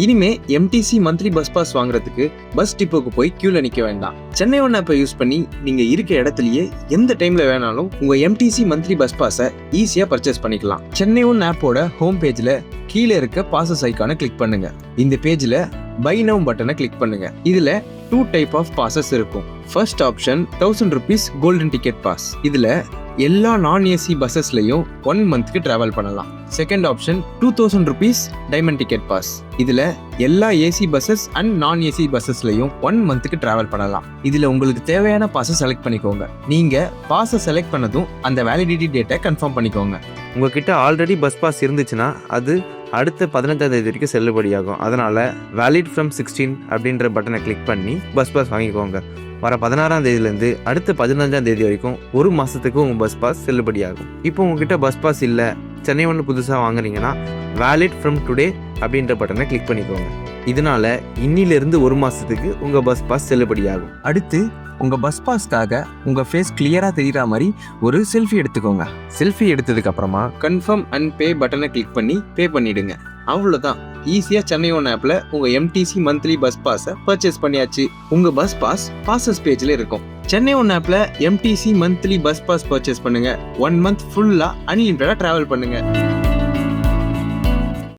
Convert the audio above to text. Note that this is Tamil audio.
இனிமே எம்டிசி மந்த்லி பஸ் பாஸ் வாங்குறதுக்கு பஸ் டிப்போக்கு போய் கியூல நிக்க வேண்டாம். சென்னை ஒன் ஆப்பை யூஸ் பண்ணி நீங்க இருக்க இடத்துலயே எந்த டைம்ல வேணாலும் உங்க எம்டிசி மந்த்லி பஸ் பாஸை ஈஸியா பர்ச்சேஸ் பண்ணிக்கலாம். சென்னை ஒன் ஆப்போட ஹோம் பேஜ்ல கீழே இருக்க பாசஸ் ஐக்கானை கிளிக் பண்ணுங்க. இந்த பேஜ்ல பை நவ் பட்டனை கிளிக் பண்ணுங்க. இதுல 2 டைப் ஆஃப் பாசஸ் இருக்கும். First option 1000 rupees golden ticket pass. இதுல எல்லா நான் ஏசி பஸ்ஸஸ்லயும் 1 மந்த்க்கு டிராவல் பண்ணலாம். Second option 2000 rupees diamond ticket pass. இதுல எல்லா AC buses and non AC பஸ்ஸஸ்லயும் 1 மந்த்க்கு டிராவல் பண்ணலாம். இதுல உங்களுக்கு தேவையான பாஸை செலக்ட் பண்ணிக்கோங்க. நீங்க பாஸை செலக்ட் பண்ணதும் அந்த வேலிடிட்டி டேட்டை கன்ஃபார்ம் பண்ணிக்கோங்க. உங்ககிட்ட ஆல்ரெடி பஸ் பாஸ் இருந்துச்சுன்னா அது அடுத்த 15ஆம் தேதி வரைக்கும் செல்லுபடியாகும். அதனால வேலிட் ஃப்ரம் 16 அப்படின்ற பட்டனை கிளிக் பண்ணி பஸ் பாஸ் வாங்கிக்கோங்க. வர 16ஆம் தேதியிலேருந்து அடுத்த 15ஆம் தேதி வரைக்கும் 1 மாதத்துக்கு உங்கள் பஸ் பாஸ் செல்லுபடியாகும். இப்போ உங்ககிட்ட பஸ் பாஸ் இல்லை, சென்னை ஒன்று புதுசாக வாங்குறீங்கன்னா வேலிட் ஃப்ரம் டுடே அப்படின்ற பட்டனை கிளிக் பண்ணிக்கோங்க. இதனால இன்னிலிருந்து 1 மாதத்துக்கு உங்கள் பஸ் பாஸ் செல்லுபடியாகும். அடுத்து உங்க பஸ் பாஸ்க்காக உங்க ஃபேஸ் கிளியரா தெரியற மாதிரி ஒரு செல்ஃபி எடுத்துக்கோங்க. செல்ஃபி எடுத்ததுக்கு அப்புறமா கன்ஃபார்ம் அண்ட் பே பட்டனை கிளிக் பண்ணி பே பண்ணிடுங்க. அவ்வளவுதான். ஈஸியா சென்னை ஒன் ஆப்ல உங்க எம்டிசி மந்த்லி பஸ் பாஸை பர்ச்சேஸ் பண்ணியாச்சு. உங்க பஸ் பாஸ் பாசஸ் பேஜ்ல இருக்கும். சென்னை ஒன் ஆப்ல MTC monthly bus pass purchase பண்ணுங்க. 1 மந்த் ஃபுல்லா அன்லிமிட்டடா டிராவல் பண்ணுங்க.